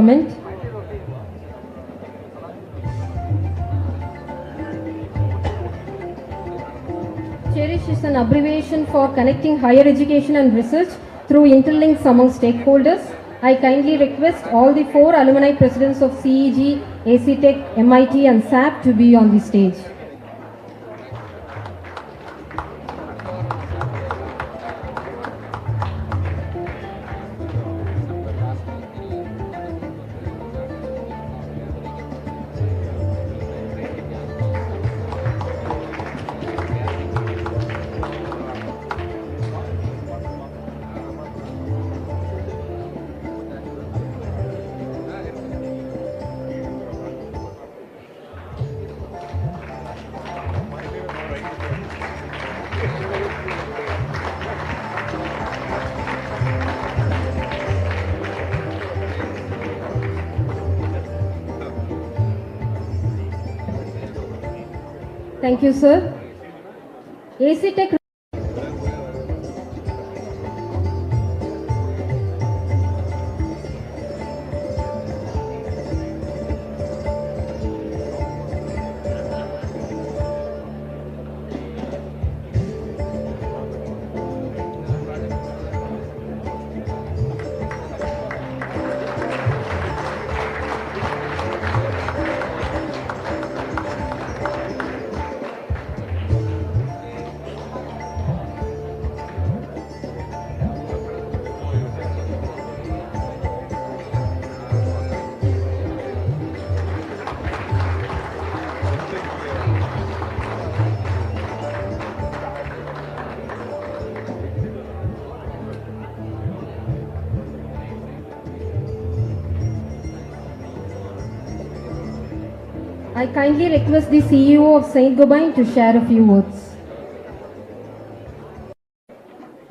comment. Cherish is an abbreviation for connecting higher education and research through interlinks among stakeholders. I kindly request all the 4 alumni presidents of CEG, ACTech, MIT and SAP to be on the stage. Thank you, sir. ACTech. I kindly request the CEO of St. Gobain to share a few words.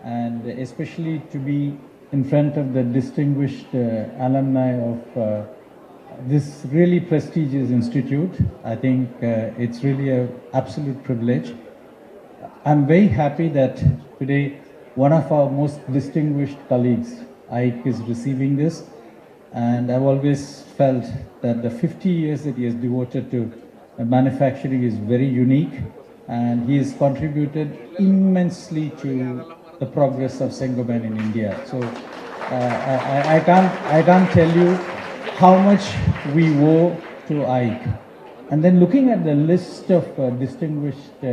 And especially to be in front of the distinguished alumni of this really prestigious institute. I think it's really an absolute privilege. I'm very happy that today one of our most distinguished colleagues, Ike, is receiving this. And I've always felt that the 50 years that he has devoted to manufacturing is very unique, and he has contributed immensely to the progress of St. Gobain in India. So I can't tell you how much we owe to Ike. And then looking at the list of distinguished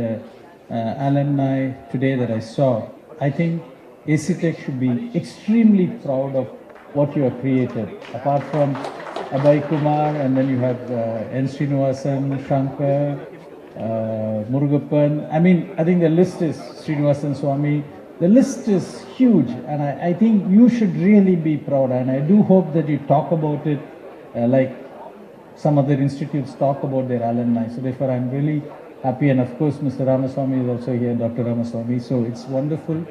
alumni today that I saw, I think ACTech should be extremely proud of what you have created. Apart from Abhay Kumar, and then you have N. Srinivasan, Shankar, Murugappan. I mean, I think the list is Srinivasan Swami. The list is huge, and I think you should really be proud. And I do hope that you talk about it like some other institutes talk about their alumni. So therefore, I'm really happy. And of course, Mr. Ramaswamy is also here, Dr. Ramaswamy. So it's wonderful.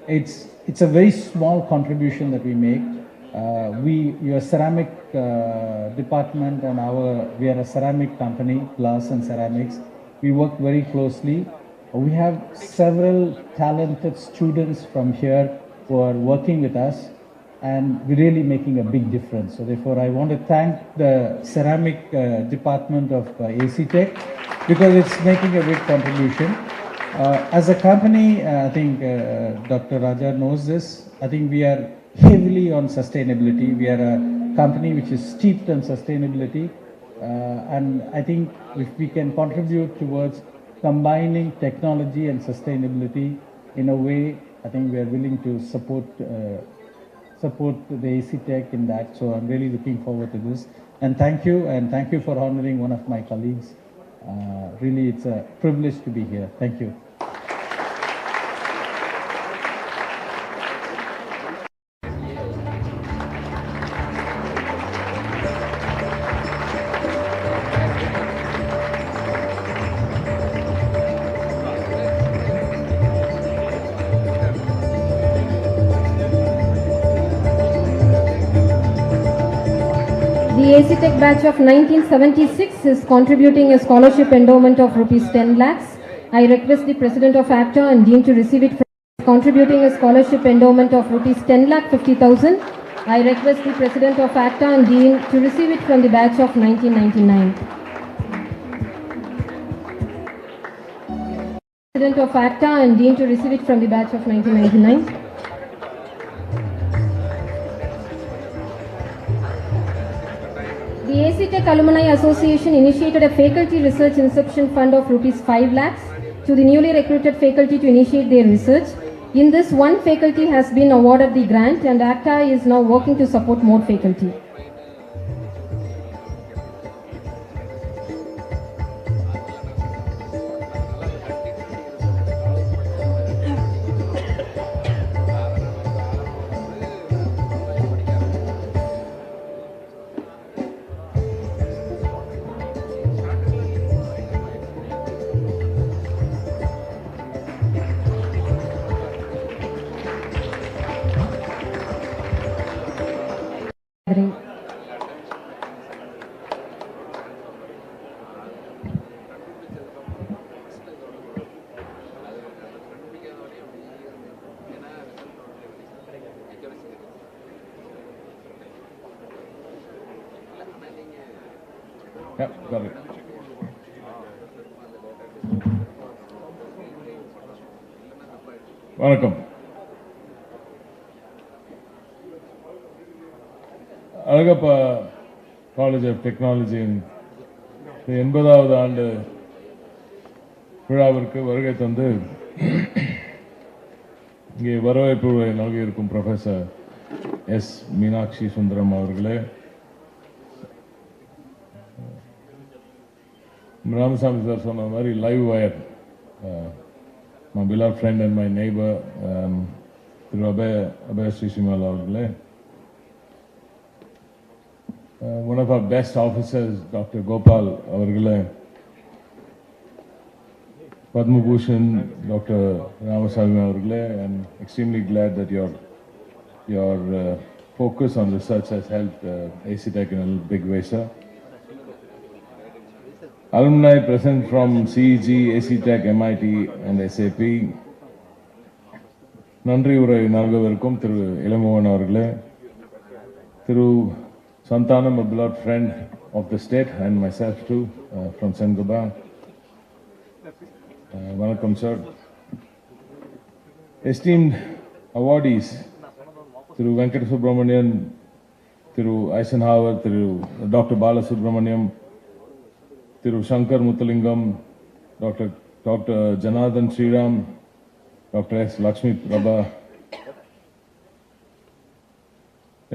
It's a very small contribution that we make. Your ceramic department and we are a ceramic company, glass and ceramics. We work very closely. We have several talented students from here who are working with us, and we're really making a big difference. So therefore, I want to thank the ceramic department of ACTech because it's making a big contribution. As a company, I think Dr. Raja knows this. I think we are heavily on sustainability. We are a company which is steeped in sustainability, and I think if we can contribute towards combining technology and sustainability in a way, I think we are willing to support the ACTech in that. So I'm really looking forward to this. And thank you for honoring one of my colleagues. Really, it's a privilege to be here. Thank you. The ACTech batch of 1976 is contributing a scholarship endowment of rupees 10 lakhs. I request the President of ACTA and Dean to receive it from contributing a scholarship endowment of rupees 10 lakh 50,000. I request the President of ACTA and Dean to receive it from the batch of 1999. President of ACTA and Dean to receive it from the batch of 1999. The AC Tech Alumni Association initiated a faculty research inception fund of rupees 5 lakhs to the newly recruited faculty to initiate their research. In this, one faculty has been awarded the grant and ACTA is now working to support more faculty. Yeah, got it. வணக்கம். அழகப college of டெக்னாலஜியின் 80வது ஆண்டு விழாவிற்கு வருகை தந்து இங்கே வரவேற்பு நல்கியிருக்கும் professor S Meenakshi Sundaram அவர்களே, Ramasamy sir சொன்ன மாதிரி live wire, my beloved friend and my neighbor, திரு அபய ஸ்ரீசிமால் அவர்களே, one of our best officers, Dr. Gopal அவர்களே, Padma Bhushan, Dr. Ramasamy அவர்களே, I'm extremely glad that your focus on research has helped AC Tech in a big way, sir. Alumni present from CEG, AC Tech, MIT and SAP, நன்றி உரை நல்கவிருக்கும் திரு இளமோகன் அவர்களே, திரு Santanam, a beloved friend of the state, and myself too, from Sengaba. Welcome, sir. Esteemed awardees, through Venkata Subramanian, through Eisenhower, through Dr. Bala Subramaniam, through Shankar Mutthalingam, Dr. Janardhan Sriram, Dr. S. Lakshmi Prabha.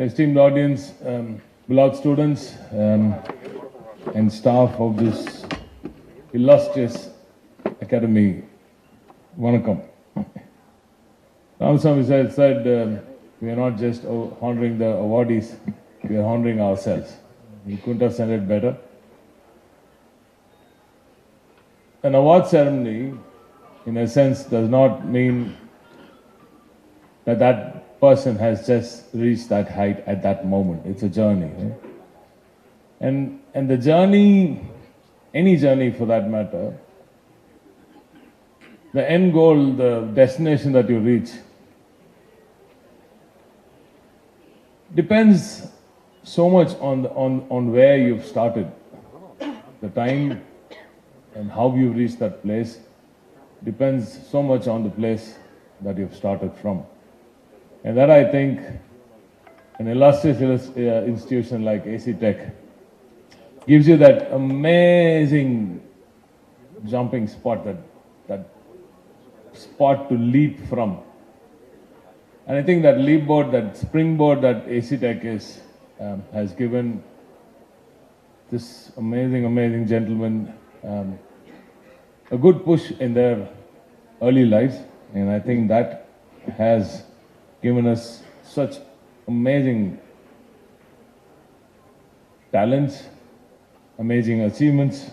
Esteemed audience, beloved students and staff of this illustrious academy, Vanakkam. Ramasamy said we are not just honoring the awardees, we are honoring ourselves. We couldn't have said it better. An award ceremony, in a sense, does not mean that person has just reached that height at that moment. It's a journey. Right? And the journey, any journey for that matter, the end goal, the destination that you reach, depends so much on where you've started. The time and how you've reached that place depends so much on the place that you've started from. And that, I think, an illustrious institution like AC Tech gives you that amazing jumping spot, that spot to leap from. And I think that leapboard, that springboard that AC Tech has given this amazing gentleman a good push in their early lives. And I think that has given us such amazing talents, amazing achievements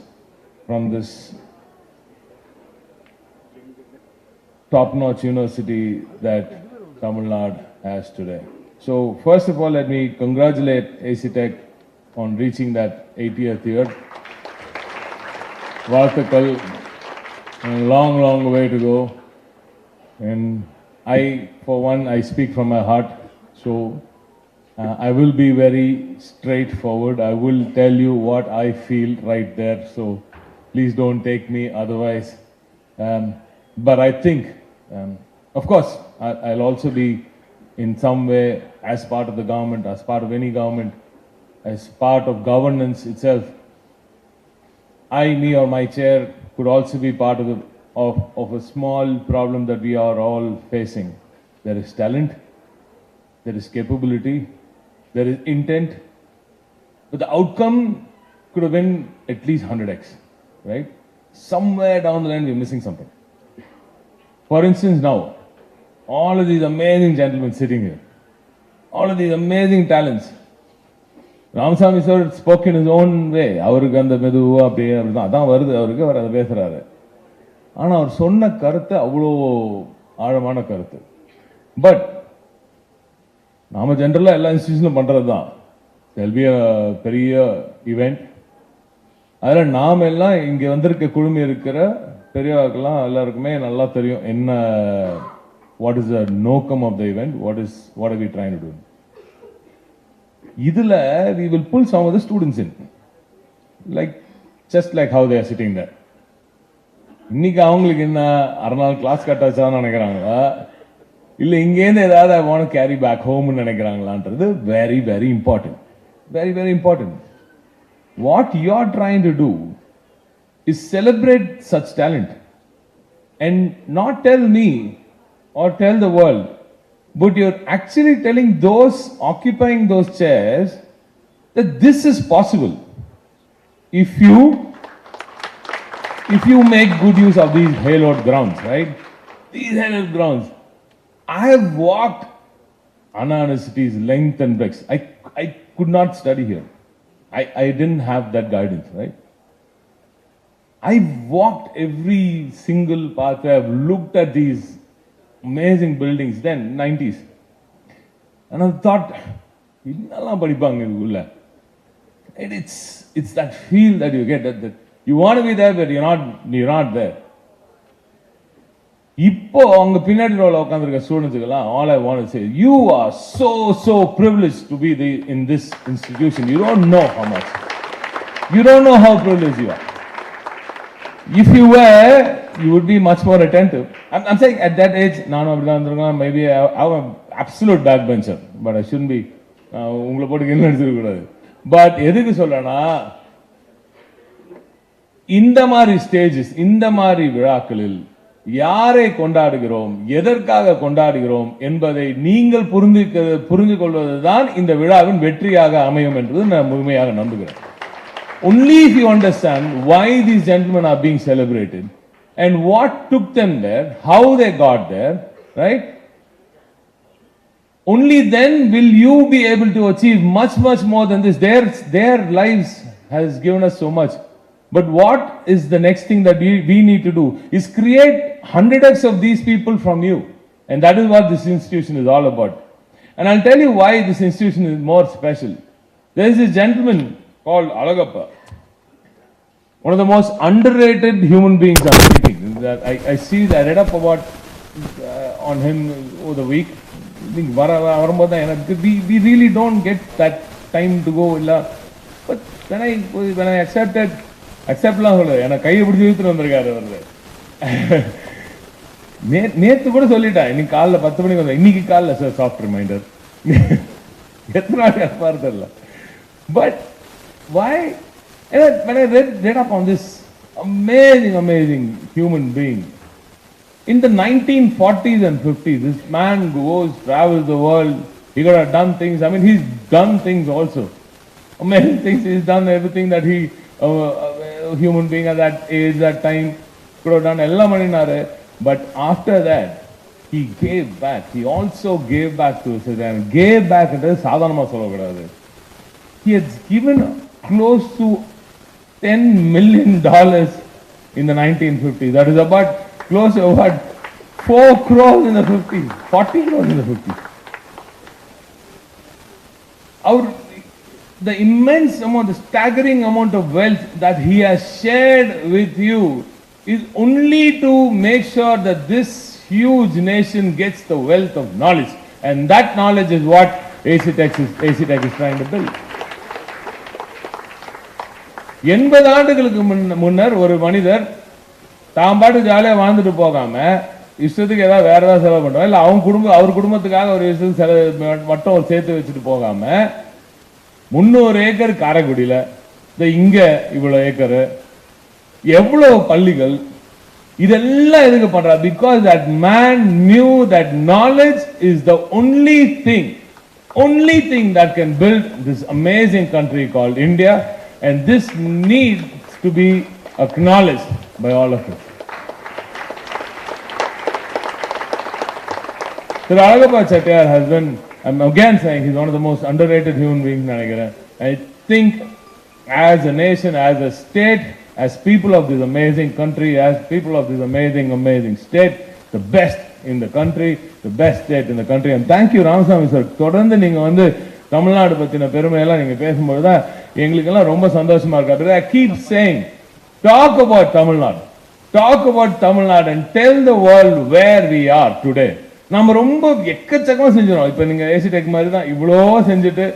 from this top-notch university that Tamil Nadu has today. So first of all, let me congratulate AC Tech on reaching that 80th year. Varthakal, a long way to go. And I, for one, I speak from my heart. So I will be very straightforward. I will tell you what I feel right there. So please don't take me otherwise. But I think, of course, I'll also be in some way as part of the government, as part of any government, as part of governance itself. Me or my chair could also be part of a small problem that we are all facing. There is talent, there is capability, there is intent, but the outcome could have been at least 100x, right? Somewhere down the line we're missing something. For instance, now, all of these amazing gentlemen sitting here, all of these amazing talents, Ramasamy sir spoke in is own way. அவருக்கு அந்த மெதுவாக அப்படியே அப்படிதான் அதான் வருது அவருக்கு, அவர் அதை பேசுகிறாரு. ஆனால் அவர் சொன்ன கருத்து அவ்வளோ ஆழமான கருத்து. பட் நாம் ஜென்ரலாக எல்லா இன்ஸ்டியூஷனும் பண்ணுறது தான். செல்விய பெரிய ஈவெண்ட், அதில் நாம் எல்லாம் இங்கே வந்திருக்க குழுமி இருக்கிற பெரியவாக்கெல்லாம் எல்லாருக்குமே நல்லா தெரியும் என்ன, வாட் இஸ் த நோக்கம் of the event, what are we trying to do. இதில் we will pull some of the students in, like just like how they are sitting there. இன்னைக்கு அவங்களுக்கு என்ன அரை நாள் கிளாஸ் கட் ஆச்சான்னு நினைக்கிறாங்களா, இல்லை இங்கேருந்து ஏதாவது ஐ வாண்ட் கேரி பேக் ஹோம்னு நினைக்கிறாங்களான்றது very very important, very very important. What you are trying to do is celebrate such talent and not tell me or tell the world, but you're actually telling those occupying those chairs that this is possible if you make good use of these hallowed grounds, right? These hallowed grounds. I have walked Anna University's length and breadth. I could not study here. I didn't have that guidance, right? I walked every single pathway. I've looked at these amazing buildings then, 90s. And I thought, innala padipanga idulla. And it's that feel that you get, that you want to be there, but you're not there. இப்போ அவங்க பின்னாடி ரோல உட்காந்துருக்க ஸ்டூடெண்ட்ஸுக்கெல்லாம் all I want to say, you are so privileged to be in this institution. You don't know how much. You don't know how privileged you are. If you were, you would be much more attentive. I'm saying at that age, maybe I'm an absolute backbencher, but I shouldn't be. உங்களை போட்டு என்ன எடுத்துக்கூடாது. But எதுக்கு சொல்றேன்னா, இந்த மாதிரி stages, இந்த மாதிரி விழாக்களில் யாரை கொண்டாடுகிறோம், எதற்காக கொண்டாடுகிறோம் என்பதை நீங்கள் புரிந்து கொள்வதுதான் இந்த விழாவின் வெற்றியாக அமையும் என்பது நான் முழுமையாக நம்புகிறேன். Only if you understand why these gentlemen are being celebrated and what took them there, how they got there, right? Only then will you be able to achieve much more than this. Their lives has given us so much. But what is the next thing that we need to do is create 100x of these people from you. And that is what this institution is all about. And I'll tell you why this institution is more special. There is a gentleman called Alagappa, one of the most underrated human beings I'm meeting. I see, I read up about on him over the week. We really don't get that time to go. But when I accepted, எனக்கு கையை பிடிச்சி இழுத்துட்டு வந்திருக்காரு அவரு. நேற்று கூட சொல்லிட்டேன், இன்னைக்கு காலைல 10 மணிக்கு வந்தேன். இன்னைக்கு காலைல சார் சாஃப்ட் ரிமைண்டர். எத்தனை நாள் இருப்பாரு தெரியல. But why? When I read up on this amazing human being, in the 1940s and 50s, this man travels the world. He could have done things. I mean, he's done things also. Amazing things. He's done everything that a human being at that age, that time, could have done. Ella maninaru. But after that, he gave back. He also gave back to society. And gave back என்றது சாதாரணமா சொல்லக்கூடாது. He has given close to $10 million in the 1950s. That is about close to about 4 crores in the 50s, 40 crores in the 50s. The immense amount, the staggering amount of wealth that he has shared with you is only to make sure that this huge nation gets the wealth of knowledge. And that knowledge is what AC Tech is trying to build. 80 ஆண்டுகளுக்கு முன்னர் ஒரு மனிதர் தாம் பாட்டு ஜாலியாக வாழ்ந்துட்டு போகாம இஷ்டத்துக்கு ஏதாவது வேற ஏதாவது செலவு பண்ணுறோம் இல்லை அவர் குடும்பத்துக்காக ஒரு இஷ்டத்துக்கு செலவு மட்டும் ஒரு சேர்த்து வச்சுட்டு போகாம 300 ஏக்கர் காரைக்குடியில் இங்கே இவ்வளோ ஏக்கரு எவ்வளோ பள்ளிகள் இதெல்லாம் எதுக்கு பண்றா? Because that man knew that knowledge is the only thing that can build this amazing country called India, and this needs to be acknowledged by all of us. Sir Alagappa Chettiar has been, I'm again saying, he's one of the most underrated human beings in Nanigaran. I think as a nation, as a state, as people of this amazing country, as people of this amazing state, the best in the country, the best state in the country. And thank you Ramasamy sir. தொடர்ந்து நீங்க வந்து தமிழ்நாடு பத்தின பெருமையெல்லாம் நீங்க பேசும்போது தான் எங்களுக்கெல்லாம் ரொம்ப சந்தோஷமா இருக்கு. I keep saying, talk about Tamil Nadu and tell the world where we are today. நம்ம ரொம்ப எக்கச்சக்கமா செஞ்சிரோம். இப்போ நீங்க ஏசி டெக் மாதிரி தான் இவ்வளோ செஞ்சுட்டு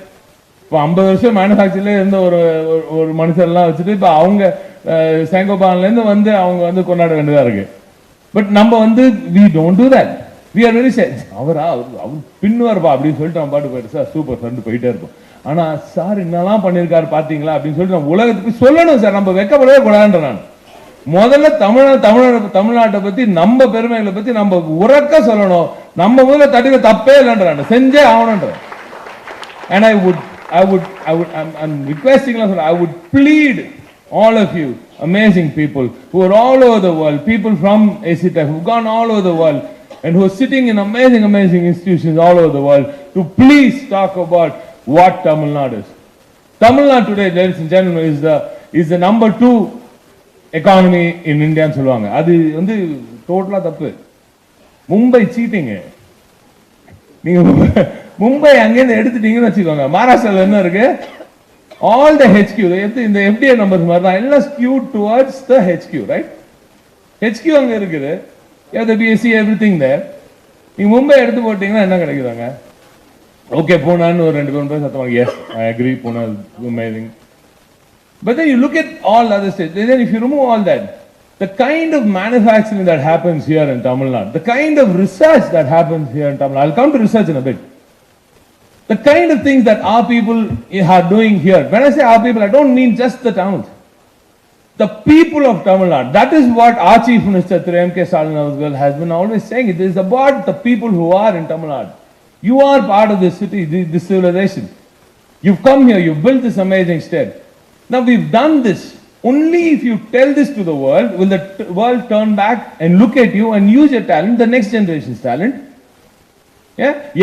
இப்போ 50 வருஷம் மேனுஃபேக்சர்ல இருந்த ஒரு மனுஷர்லாம் வச்சுட்டு இப்போ அவங்க சேங்கோபான்லேருந்து வந்து அவங்க வந்து கொண்டாட வேண்டியதாக இருக்கு. பட் நம்ம வந்து we don't do that. We are very sad. அவர் பின்னுவார்ப்பா அப்படின்னு சொல்லிட்டு நம்ம பாட்டு போயிட்டு சார் சூப்பர் சார் போயிட்டே இருப்போம். ஆனா சார் என்னெல்லாம் பண்ணியிருக்காரு பாத்தீங்களா அப்படின்னு சொல்லிட்டு நம்ம உலகத்துக்கு சொல்லணும் சார். நம்ம வெக்கப்படவே கூடாதுன்ற நான் முதல்ல தமிழ்நாட்டை பத்தி நம்ம பெருமைகளை பத்தி நம்ம உறக்க சொல்லணும். நம்ம முதல்ல தட்டில தப்பே இல்லைன்ற நான் செஞ்சே ஆகணுன்ற. And I'm requesting, I would plead all of you amazing people who are all over the world, people from AC Tech who've gone all over the world and who are sitting in amazing institutions all over the world, to please talk about what Tamil Nadu is. Tamil Nadu today, ladies and gentlemen, is the number 2 economy in India ன்னு சொல்லுவாங்க. அது வந்து டோட்டலா தப்பு. Mumbai seating. நீங்க மும்பை அங்கேருந்து எடுத்துட்டீங்கன்னு வச்சுக்கோங்க. மகாராஷ்டிரால என்ன இருக்கு? All the HQ, இந்த FDI numbers மாதிரி தான் எல்லாம் skewed towards the HQ, right? HQ அங்க இருக்குது. You have the BSc, everything there. நீங்க மும்பை எடுத்து போட்டீங்கன்னா என்ன கிடைக்குதாங்க? ஓகே பூனான்னு ஒரு 2 பேர் சத்தமாக yes, I agree, Pune is amazing. But then you look at all other states, then if you remove all that, the kind of manufacturing that happens here in Tamil Nadu, the kind of research that happens here in Tamil Nadu, I'll come to research in a bit. The kind of things that our people are doing here. When I say our people, I don't mean just the towns. The people of Tamil Nadu. That is what our Chief Minister M.K. Stalin has been always saying. It is about the people who are in Tamil Nadu. You are part of this city, this civilization. You've come here, you've built this amazing state. Now we've done this. Only if you tell this to the world, will the world turn back and look at you and use your talent, the next generation's talent.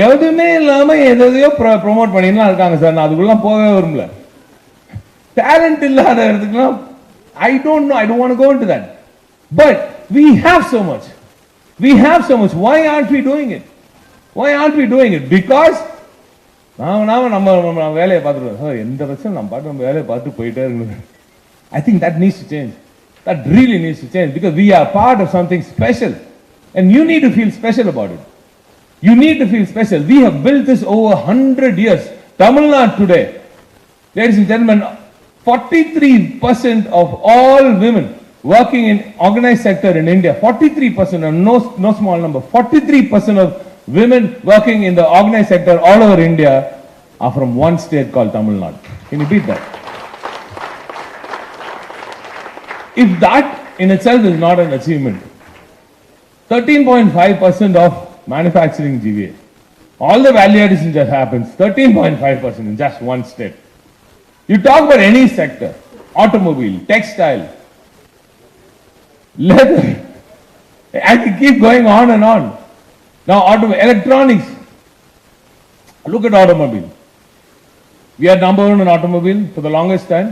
எதுவுமே இல்லாம எதையோ promote பண்ணிலாம் இருக்காங்க sir. நான் அதுக்குள்ள போகவே விரும்பல. Talent இல்லாத இடத்துக்குலாம் I don't know, I don't want to go into that. But we have so much. Why aren't we doing it? Because நம்ம வேலையை பார்த்துட்டு எந்த பிரச்சனை நம்ம பாட்டு நம்ம வேலையை பார்த்து போயிட்டே இருக்கணும். I think that needs to change. That really needs to change, because we are part of something special and you need to feel special about it. You need to feel special. We have built this over 100 years. Tamil Nadu today, ladies and gentlemen, 43% of all women working in organized sector in India, 43%, and no small number, 43% of women working in the organized sector all over India are from one state called Tamil Nadu. Can you beat that? If that in itself is not an achievement, 13.5% of manufacturing GVA, all the value addition just happens, 13.5% in just one state. You talk about any sector, automobile, textile, leather, I can keep going on and on. Now electronics, look at automobile. We are number 1 in automobile for the longest time.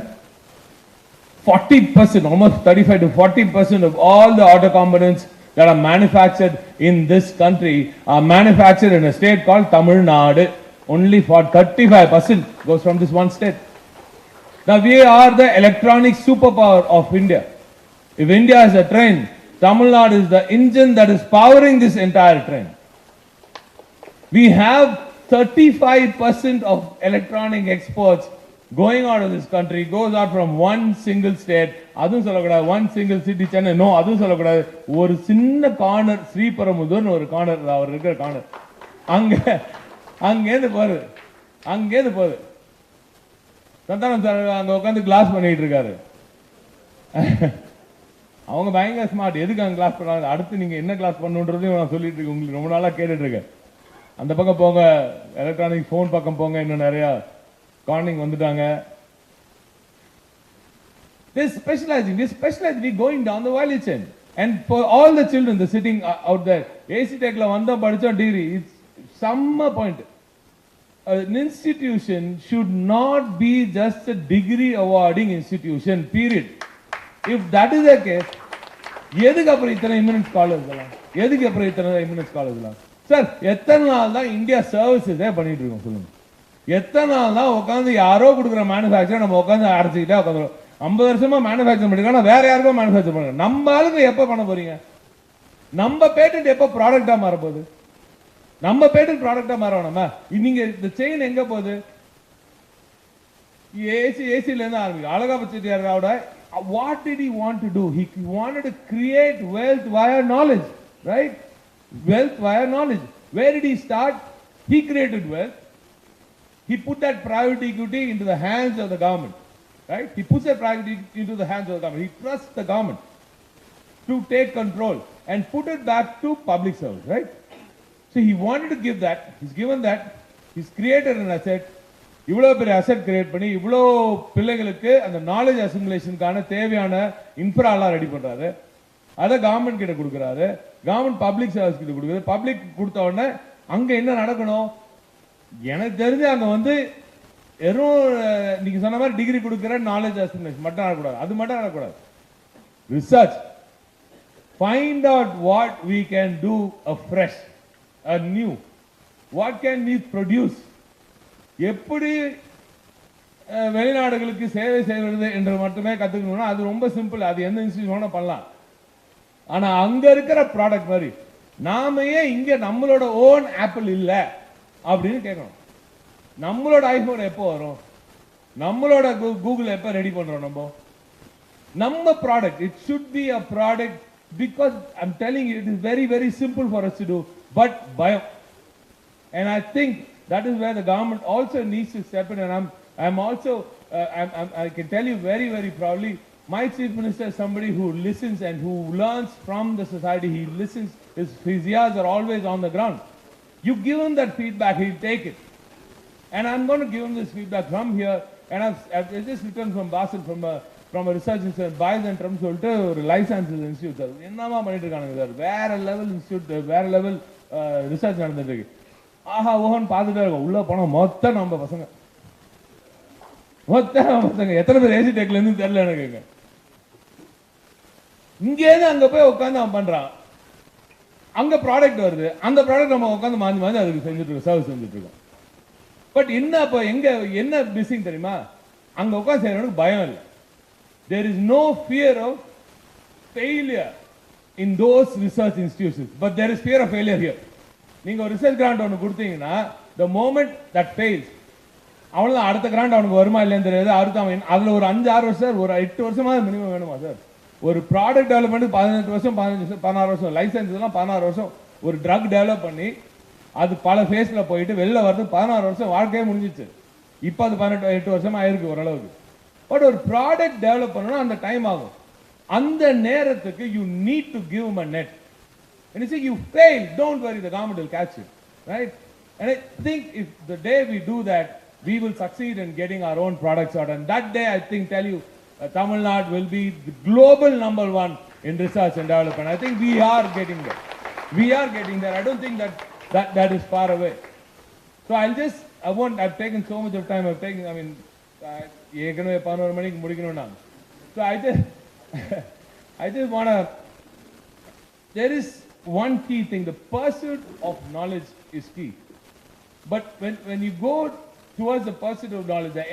40%, almost 35 to 40% of all the auto components that are manufactured in this country are manufactured in a state called Tamil Nadu. Only for 35% goes from this one state. Now we are the electronic superpower of India. If India is a train, Tamil Nadu is the engine that is powering this entire train. We have 35% of electronic exports going out of this country goes out from one single state. அதுவும் சொல்லக்கூடாது one single city Chennai, no அதுவும் சொல்லக்கூடாது, ஒரு சின்ன corner ஸ்ரீபெரும்புதூர்னு ஒரு corner, அவர் இருக்கிற corner, அங்கேருந்து போகுது. சந்தானம் சார் அங்க உட்காந்து கிளாஸ் பண்ணிட்டு இருக்காரு. அவங்க பயங்கர ஸ்மார்ட். எதுக்கு அங்கே கிளாஸ் பண்ணாங்க, அடுத்து நீங்க என்ன கிளாஸ் பண்ணுன்றதையும் நான் சொல்லிட்டு இருக்கேன், உங்களுக்கு ரொம்ப நாளா கேட்டுட்டு இருக்கேன். அந்த பக்கம் போங்க, எலக்ட்ரானிக் ஃபோன் பக்கம் போங்க, இன்னும் நிறைய கார்னிங் வந்துட்டாங்க. This specializing, going down the value chain. And for all the children, the sitting out there, AC Techல வந்தா படிச்சா degree, it's some point. An institution should not be just a degree awarding institution, period. If that is the case, எதுக்கு அப்புறம் இத்தனை immanent scholars எல்லாம், எதுக்கு அப்புறம் இத்தனை immanent scholars எல்லாம்? சார் எத்தனை நாள் தான் இந்தியா சர்வீசஸே பண்ணிட்டு இருக்கோம் சொல்லுங்க? எத்தனை நாள் தான் உட்காந்து யாரோ கொடுக்குற மேனுஃபேக்சர் நம்ம உட்காந்து அரைச்சிக்கிட்டே உட்காந்துரும்? 50 வருஷமா மேனுஃபேக்சர் பண்ணிருக்கோம், வேற யாருக்கும் மேனுஃபேக்சர் பண்ணுங்க. நம்ம ஆளுங்க எப்ப பண்ண போறீங்க? நம்ம பேட்டன்ட் எப்ப ப்ராடக்டா மாற போகுது? நம்ம பேட்டன்ட் ப்ராடக்டா மாறணுமா? நீங்க இந்த செயின் எங்க போகுது? ஏசில இருந்து ஆரம்பிக்கும். அழகப செட்டியாரோட what did he want to do? He wanted to create wealth via knowledge, right? Wealth via knowledge. Where did he start? He created wealth. He put that private equity into the hands of the government, right? He puts that private equity into the hands of the government. He trusts the government to take control and put it back to public service, right? So he wanted to give that. He's given that. He's created an asset. இவ்வளோ பெரிய asset create பண்ணி இவ்வளோ பிள்ளைகளுக்கு அந்த knowledge அசிமுலேஷனுக்கான தேவையான இன்ஃப்ராலாம் ready பண்ணுறாரு. அதை government கிட்ட கொடுக்குறாரு, கவர்மெண்ட் பப்ளிக் சர்வீஸ் கிட்ட கொடுக்குறது. பப்ளிக் கொடுத்த உடனே அங்கே என்ன நடக்கணும்? எனக்கு தெரிஞ்சு அங்கே வந்து வெறும் நீங்க சொன்ன மாதிரி டிகிரி கொடுக்குற நாலேஜ் அசிமுலேஷன் மட்டும் நடக்கூடாது, அது மட்டும் நடக்கூடாது. Research, find out what we can do a fresh, a new, what can we produce, எப்படி வெளிநாடுகளுக்கு சேவை செய்வது என்று மட்டுமே கத்துக்கணும்னா அது ரொம்ப சிம்பிள். அது எந்த இன்ஸ்டிடியூஷனும் பண்ணலாம். ஆனா அங்க இருக்கிற ப்ராடக்ட் மாதிரி நாம ஏன் இங்க நம்மளோட ஓன் ஆப்பிள் இல்ல அப்படின்னு கேட்கணும். நம்மளோட ஐபோன் எப்போ வரும்? நம்மளோட கூகுள் எப்போ ரெடி பண்றோம்? நம்ம product, it should be a product, because I am telling you, it is very very simple for us to do, but பயம். And I think that is where the government also needs to step in. And I'm also, I can tell you very, very proudly, my chief minister is somebody who listens and who learns from the society. He listens, his ears are always on the ground. You give him that feedback, he'll take it. And I'm going to give him this feedback from here. And I've just returned from Basel, from a research institute, Bayes&Trump சொல்லிட்டு ஒரு life sciences institute. Sir என்னமா பண்ணிட்டு இருக்கானுங்க sir, வேற level institute, வேற level research நடந்துட்டு இருக்கு. ஆஹா ஓஹோன்னு பார்த்துட்டே இருக்கும். உள்ள போனோம் மொத்தம் நம்ம பசங்க, எத்தனை பேர் ஏசி டெக்ல இருந்து தெரியல எனக்கு. இங்கேருந்து அங்க போய் உட்காந்து அவன் பண்றான், அங்க ப்ராடக்ட் வருது, அந்த ப்ராடக்ட் நம்ம உட்காந்து மாஞ்சி அதுக்கு செஞ்சுட்டு இருக்கோம், சர்வீஸ் செஞ்சுட்டு இருக்கோம். பட் என்ன அப்ப எங்க என்ன மிஸ்ஸிங் தெரியுமா? அங்க உட்காந்து செய்யறவனுக்கு பயம் இல்லை. There is no fear of failure in those research institutions, but there is fear of failure here. நீங்க ஒரு ரிசர்ச் கிராண்ட் ஒன்று கொடுத்தீங்கன்னா, the moment that fails, அவ்வளவுதான், அடுத்த கிராண்ட் அவனுக்கு வருமா இல்லைன்னு தெரியாது. அடுத்து அவன் அதுல ஒரு 5-6 வருஷம், ஒரு 8 வருஷமாவது மினிமம் வேணுமா சார்? ஒரு ப்ராடக்ட் டெவலப்மெண்ட் 18 வருஷம், 15 வருஷம், 16 வருஷம், லைசன்ஸ் எல்லாம் 16 வருஷம். ஒரு ட்ரக் டெவலப் பண்ணி அது பல ஃபேஸ்ல போயிட்டு வெளில வரது 16 வருஷம், வாழ்க்கையே முடிஞ்சிச்சு. இப்போ அது 18 வருஷமா ஆயிருக்கு ஓரளவுக்கு. பட் ஒரு ப்ராடக்ட் டெவலப் பண்ணணும்னா அந்த டைம் ஆகும். அந்த நேரத்துக்கு you need to give a net. And you say you fail, don't worry, the government will catch you, right? And I think if the day we do that, we will succeed in getting our own products out. And that day, I think, tell you, Tamil Nadu will be the global #1 in research and development. I think we are getting there. We are getting there. I don't think that is far away. So I've taken so much of time. ஏற்கனவே 11 மணிக்கு முடிக்கணும் நான். So I just want to, there is one key thing, the pursuit of knowledge is key. But when you go towards the pursuit of knowledge, the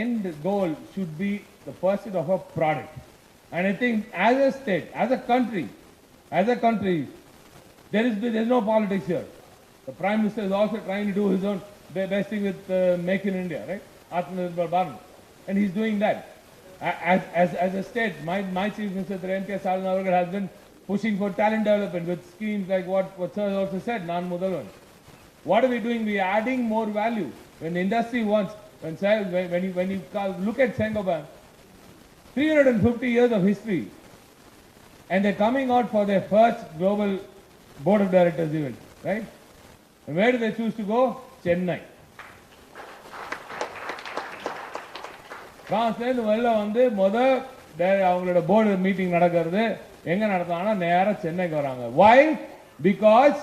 end goal should be the pursuit of a product. And I think as a state, as a country, there is no politics here. The Prime Minister is also trying to do his own best thing with Make in India, right? Atmanirbhar Bharat. And he's doing that. As a state, my Chief Minister, N.K. Stalin, has been pushing for talent development with schemes like what Sir also said, Nan Mudalvan. What are we doing? We are adding more value. When the industry wants, when you look at Saint-Gobain, 350 years of history, and they're coming out for their first global board of directors event, right? And where do they choose to go? Chennai. பிரான்ஸ்லேருந்து வெளில வந்து அவங்களோட board meeting நடக்கிறது எங்க நடத்தாங்கன்னா நேராக சென்னைக்கு வராங்க. Why? Because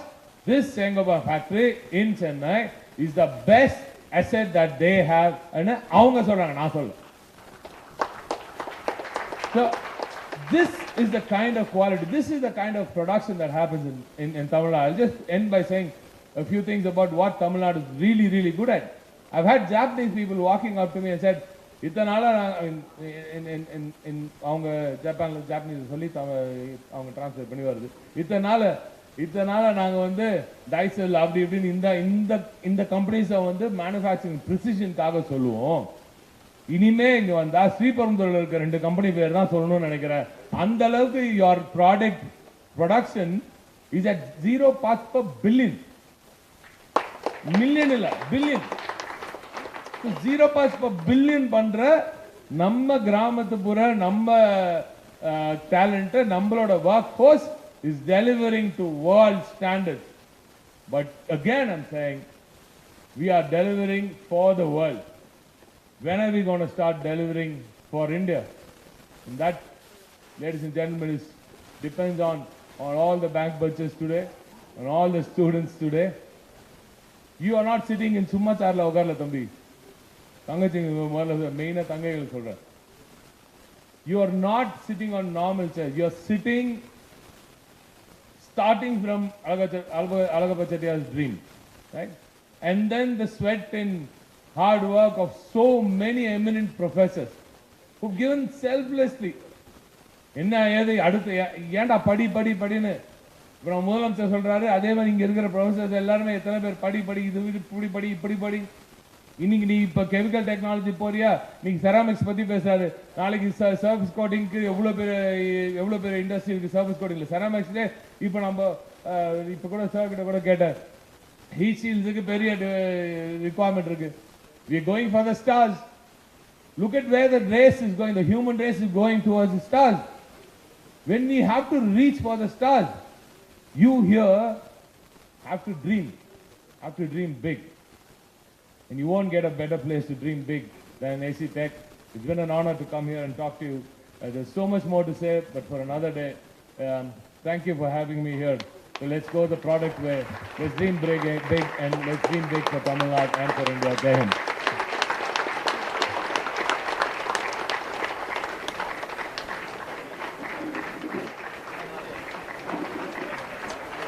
this Saint-Gobain factory in Chennai is the best asset that they have. அவங்க சொல்றாங்க, நான் சொல்ல. So this is the kind of quality, this is the kind of production that happens in Tamil Nadu. I'll just end by saying a few things about what Tamil Nadu is really, really good at. I've had Japanese people walking up to me and said, இதனால அவங்க Japanese சொல்லி அவங்க translate பண்ணி வருது, இதனால நாங்க வந்து டைசல் அப்படி இப்படின்னு இந்த கம்பெனிஸை வந்து மேனுஃபேக்சரிங் ப்ரிசிஷனுக்காக சொல்லுவோம். இனிமே இங்க வந்தா ஸ்ரீபெரும்புதூர்ல இருக்க 2 கம்பெனி பேர் தான் சொல்லணும்னு நினைக்கிறேன். அந்த அளவுக்கு your product production is at 0 parts per billion. Million இல்ல, பில்லியன். 0 parts per billion பண்ற நம்ம கிராமத்துப்புற நம்ம டேலண்ட், நம்மளோட work force is delivering to world standards. But again I'm saying we are delivering for the world. When are we going to start delivering for India? And that, ladies and gentlemen, depends on all the bank budgets today, on all the students today. You are not sitting in summa chairla ugarla thambi. Thangachi main thangaigal solra. You are not sitting on normal chairs. You are sitting starting from Alagappa Chettiar's dream, right? And then the sweat and hard work of so many eminent professors who've given selflessly. என்ன ஏது அடுத்து ஏன்டா படின்னு இப்போ முதலமைச்சர் சொல்றாரு, அதே மாதிரி இங்க இருக்கிற ப்ரொஃபசர்ஸ் எல்லாருமே எத்தனை பேர் படி இது இப்படி படி. இன்னைக்கு நீ இப்ப கெமிக்கல் டெக்னாலஜி போறியா, நீங்க செராமிக்ஸ் பத்தி பேசாது, நாளைக்கு சர்ஃபேஸ் கோட்டிங்க்கு எவ்வளவு பேர் இண்டஸ்ட்ரி இருக்கு சர்ஃபேஸ் கோட்டிங்ல. செராமிக்ஸ்ல இப்ப நம்ம இப்ப கூட சார் கிட்ட கூட கேட்டேன், ஹீட் ஷீல்ட்ஸுக்கு பெரிய ரிக்வயர்மெண்ட் இருக்கு. We are going for the stars. Look at where the race is going. The human race is going towards the stars. When we have to reach for the stars, you here have to dream big. And you won't get a better place to dream big than AC Tech. It's been an honor to come here and talk to you. There's so much more to say, but for another day. Thank you for having me here. So let's go the product way. Let's dream big and let's dream big for Tamil Nadu and for India. Jai Hind.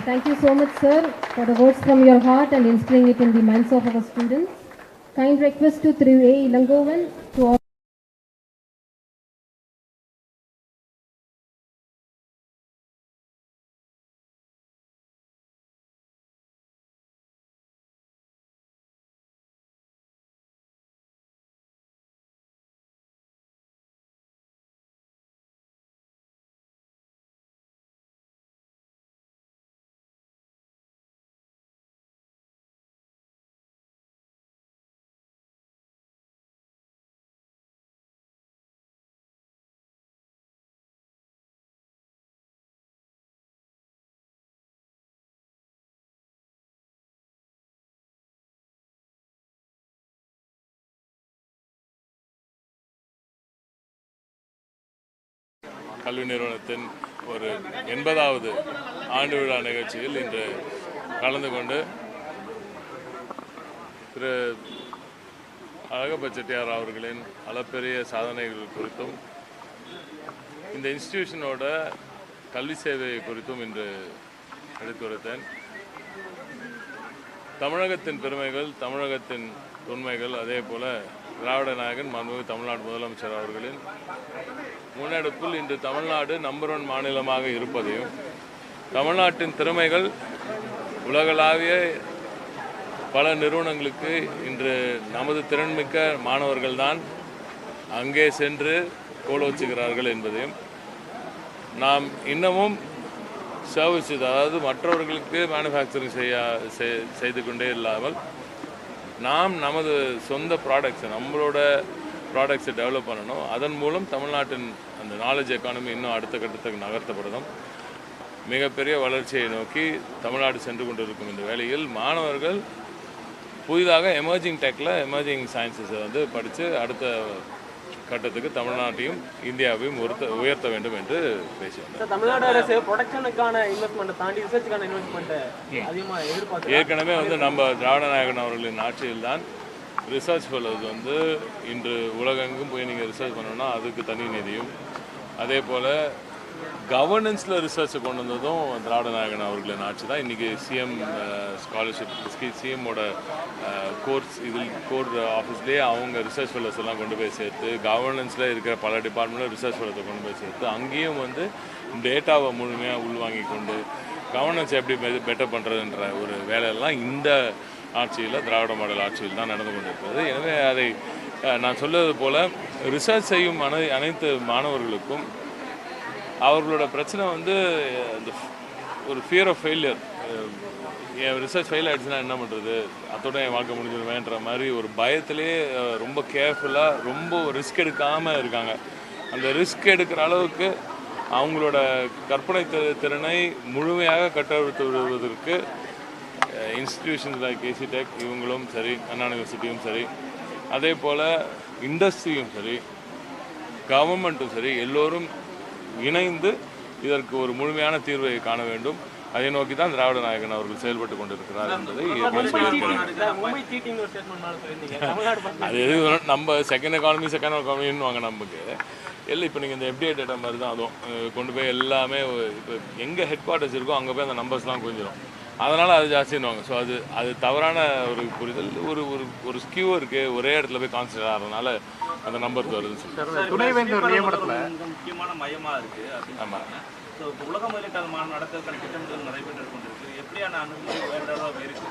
Thank you so much, sir, for the words from your heart and instilling it in the minds of our students. Kind request to 3A Ilangovan to all. கல்வி நிறுவனத்தின் ஒரு 80வது ஆண்டு விழா நிகழ்ச்சியில் இன்று கலந்து கொண்டு திரு அழகப செட்டியார் அவர்களின் அளப்பெரிய சாதனைகள் குறித்தும் இந்த இன்ஸ்டிடியூஷனோட கல்வி சேவை குறித்தும் இன்று எடுத்துரைத்தேன். தமிழகத்தின் பெருமைகள், தமிழகத்தின் தொன்மைகள், அதே போல திராவிட நாயகன் மாண்புமிகு தமிழ்நாடு முதலமைச்சர் அவர்களின் முன்னெடுப்பில் இன்று தமிழ்நாடு நம்பர் 1 மாநிலமாக இருப்பதையும், தமிழ்நாட்டின் திறமைகள் உலகளாவிய பல நிறுவனங்களுக்கு இன்று நமது திறன்மிக்க மாணவர்கள் தான் அங்கே சென்று கோலோச்சுகிறார்கள் என்பதையும் நாம் இன்னமும் சர்வீஸ், அதாவது மற்றவர்களுக்கு மேனுஃபேக்சரிங் செய்து கொண்டே இல்லாமல் நாம் நமது சொந்த ப்ராடக்ட்ஸை, நம்மளோட ப்ராடக்ட்ஸை டெவலப் பண்ணணும். அதன் மூலம் தமிழ்நாட்டின் அந்த நாலேஜ் எக்கானமி இன்னும் அடுத்த கட்டத்துக்கு நகர்த்தப்படணும். மிகப்பெரிய வளர்ச்சியை நோக்கி தமிழ்நாடு சென்று கொண்டிருக்கும் இந்த வேளையில் மாணவர்கள் புதிதாக எமர்ஜிங் டெக்கில் எமர்ஜிங் சயின்சஸை படித்து அடுத்த கட்டத்துக்கு தமிழ்நாட்டையும் இந்தியாவையும் உயர்த்த வேண்டும் என்று பேசினார். தமிழ்நாடு அரசு ப்ரொடக்ஷனுக்கான இன்வெஸ்ட்மெண்ட் தாண்டி ரிசர்ச்சுக்கான இன்வெஸ்ட்மெண்ட் அதிகமாக எதிர்பார்த்து ஏற்கனவே நம்ம திராவிட நாயகன் அவர்களின் ஆட்சியில் தான் ரிசர்ச் ஃபெல்லோஸ் இன்று உலகெங்கும் போய் நீங்கள் ரிசர்ச் பண்ணணும்னா அதுக்கு தனி நிதியும், அதே போல் கவர்னன்ஸில் ரிசர்ச்சை கொண்டு வந்ததும் திராவிட நாயகன் அவர்களின் ஆட்சி தான். இன்றைக்கி சிஎம் ஸ்காலர்ஷிப், சிஎம்மோட கோர் ஆஃபீஸ்லேயே அவங்க ரிசர்ச் ஃபெல்லோஸ் எல்லாம் கொண்டு போய் சேர்த்து, கவர்னன்ஸில் இருக்கிற பல டிபார்ட்மெண்ட்டில் ரிசர்ச் ஃபெல்லோஸை கொண்டு போய் சேர்த்து, அங்கேயும் டேட்டாவை முழுமையாக உள்வாங்கி கொண்டு கவர்னன்ஸ் எப்படி பெட்டர் பண்ணுறதுன்ற ஒரு வேலையெல்லாம் இந்த ஆட்சியில், திராவிட மாடல் ஆட்சியில் தான் நடந்து கொண்டிருக்கிறது. எனவே அதை நான் சொல்வது போல் ரிசர்ச் செய்யும் அனைத்து மாணவர்களுக்கும் அவர்களோட பிரச்சனை அந்த ஒரு ஃபியர் ஆஃப் ஃபெயிலியர். என் ரிசர்ச் ஃபெயில் ஆகிடுச்சுன்னா என்ன பண்ணுறது, அதோட என் வாழ்க்கை முடிஞ்சிடுவேன்ற மாதிரி ஒரு பயத்திலே ரொம்ப கேர்ஃபுல்லாக, ரொம்ப ரிஸ்க் எடுக்காமல் இருக்காங்க. அந்த ரிஸ்க் எடுக்கிற அளவுக்கு அவங்களோட கற்பனை திறனை முழுமையாக கட்டவிழ்த்து விடுவதற்கு இன்ஸ்டிடியூஷன்ஸ் லைக் ஏசி டெக் இவங்களும் சரி, அண்ணா யூனிவர்சிட்டியும் சரி, அதே போல் இண்டஸ்ட்ரியும் சரி, கவர்மெண்ட்டும் சரி, எல்லோரும் இணைந்து இதற்கு ஒரு முழுமையான தீர்வை காண வேண்டும். அதை நோக்கி தான் திராவிட நாயகன் அவர்கள் செயல்பட்டு கொண்டிருக்கிறார் என்பதை அது எது நம்ம செகண்ட் எக்கானமின்னு வாங்க நமக்கு இல்லை. இப்போ நீங்கள் இந்த எஃப்டிஐ டேட்டா மாதிரி தான் அதுவும் கொண்டு போய் எல்லாமே இப்போ எங்கே ஹெட் குவார்ட்டர்ஸ் இருக்கோ அங்கே போய் அந்த நம்பர்ஸ்லாம் கொஞ்சிடும். அதனால் அது ஜாஸ்தின்னுவாங்க. ஸோ அது தவறான ஒரு புரிதல். ஒரு ஸ்கியூ இருக்குது, ஒரே இடத்துல போய் கான்சன்ட்ரேட் ஆகிறதுனால அந்த நம்பர் வருதுன்னு துணைவேந்தர் நியமனத்தில் முக்கியமான மையமாக இருக்குது. ஆமாம். ஸோ இப்போ உலக முதலீட்டாளர் மாநாடு நடத்துவதற்கான திட்டமிடல் நடைபெற்று கொண்டிருக்கு. எப்படியான அணுகுமுறை வேண்டதாக இருக்குது?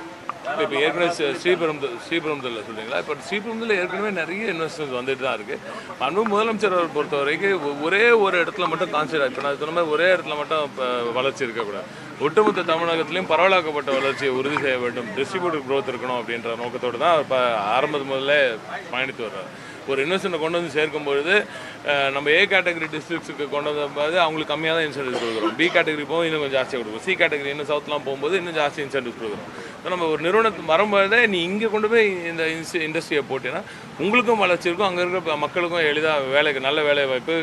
இப்போ ஏற்கனவே ஸ்ரீபெரும்புதூரில் சொல்கிறீங்களா? இப்போ ஸ்ரீபெரும்புதூரில் ஏற்கனவே நிறைய இன்வெஸ்ட்மெண்ட்ஸ் வந்துட்டு தான் இருக்குது. அன்பு முதலமைச்சர் அவரை பொறுத்த வரைக்கும் ஒரே ஒரு இடத்துல மட்டும் கான்சன்ட்ரேட், இப்போ நான் சொன்ன மாதிரி ஒரே இடத்துல மட்டும் இப்போ வளர்ச்சி இருக்கக்கூடாது. ஒட்டுமொத்த தமிழகத்திலையும் பரவலாக்கப்பட்ட வளர்ச்சியை உறுதி செய்ய வேண்டும், டிஸ்ட்ரிபியூட்டர் க்ரோத் இருக்கணும் அப்படின்ற நோக்கத்தோடு தான் இப்போ ஆரம்பத்து முதல்ல பயணித்து வர்றாரு. ஒரு இன்வெஸ்ட்மெண்ட் கொண்டு சேர்க்கும்பொழுது நம்ம ஏ கேட்டகரி டிஸ்ட்ரிக்ஸுக்கு கொண்டு வந்தபோது அவங்களுக்கு கம்மியாக தான் இன்சென்டிவ்ஸ் கொடுக்குறோம். பி கேட்டகரி போகும் இன்னும் கொஞ்சம் ஜாஸ்தியாக கொடுக்குறோம். சி கேட்டகரி இன்னும் சவுத்லாம் போகும்போது இன்னும் ஜாஸ்தி இன்சென்டிவ்ஸ் கொடுக்குறோம். நம்ம ஒரு நிறுவனத்துக்கு வரும்போதே நீ இங்கே கொண்டு போய் இந்த இண்டஸ்ட்ரியை போட்டீங்கன்னா உங்களுக்கும் வளர்ச்சி இருக்கும், அங்கே இருக்கிற மக்களுக்கும் எளிதாக நல்ல வேலை வாய்ப்பு,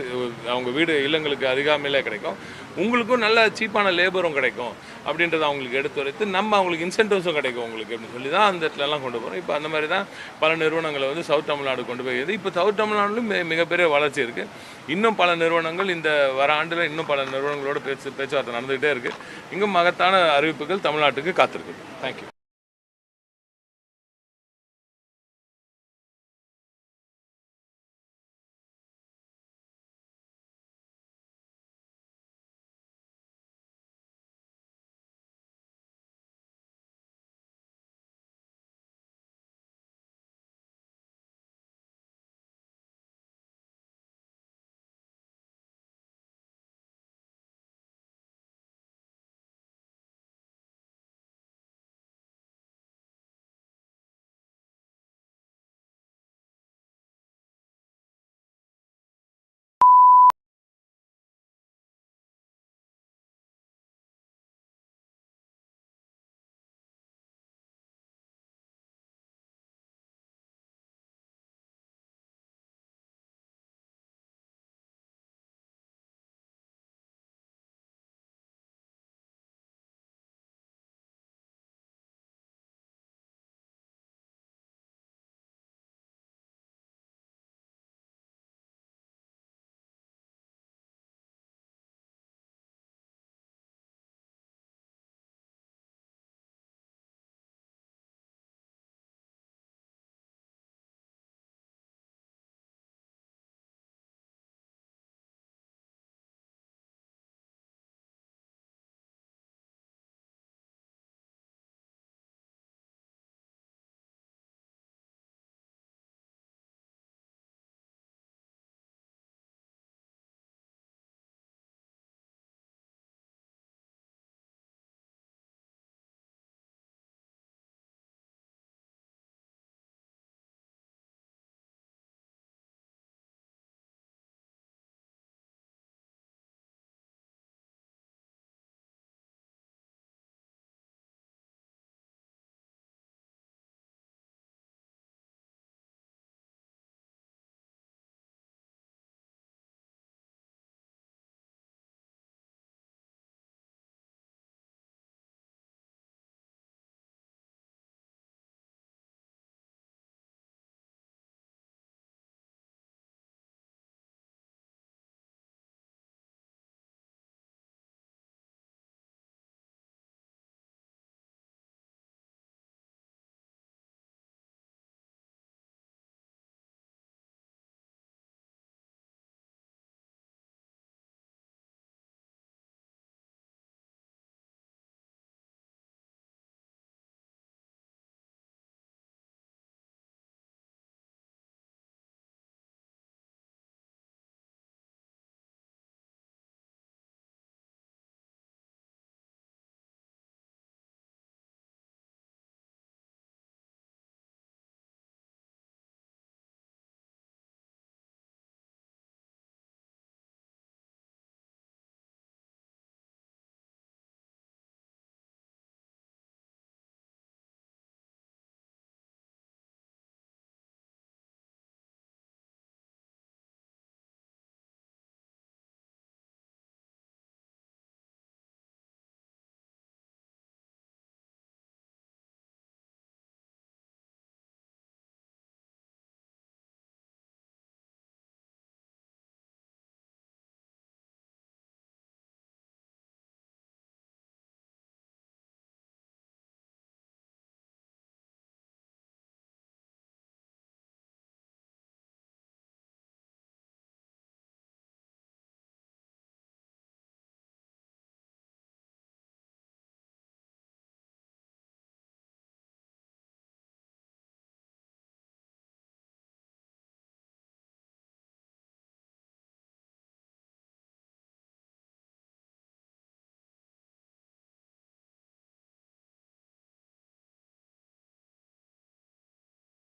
அவங்க வீடு இல்லங்களுக்கு அருகாமையிலே கிடைக்கும், உங்களுக்கும் நல்ல சீப்பான லேபரும் கிடைக்கும் அப்படின்றத அவங்களுக்கு எடுத்து வரைத்து நம்ம அவங்களுக்கு இன்சென்டிவ்ஸும் கிடைக்கும் உங்களுக்கு அப்படின்னு சொல்லி தான் அந்த இடத்துலலாம் கொண்டு போகிறோம். இப்போ அந்த மாதிரி தான் பல நிறுவனங்களை சவுத் தமிழ்நாடு கொண்டு போய் இப்போ சவுத் தமிழ்நாட்டிலும் மிகப்பெரிய வளர்ச்சி இருக்குது. இன்னும் பல நிறுவனங்கள் இந்த வர ஆண்டில் இன்னும் பல நிறுவனங்களோட பேச்சுவார்த்தை நடந்துகிட்டே இருக்குது. இங்கும் மகத்தான அறிவிப்புகள் தமிழ்நாட்டுக்கு காத்திருக்கு. தேங்க்யூ.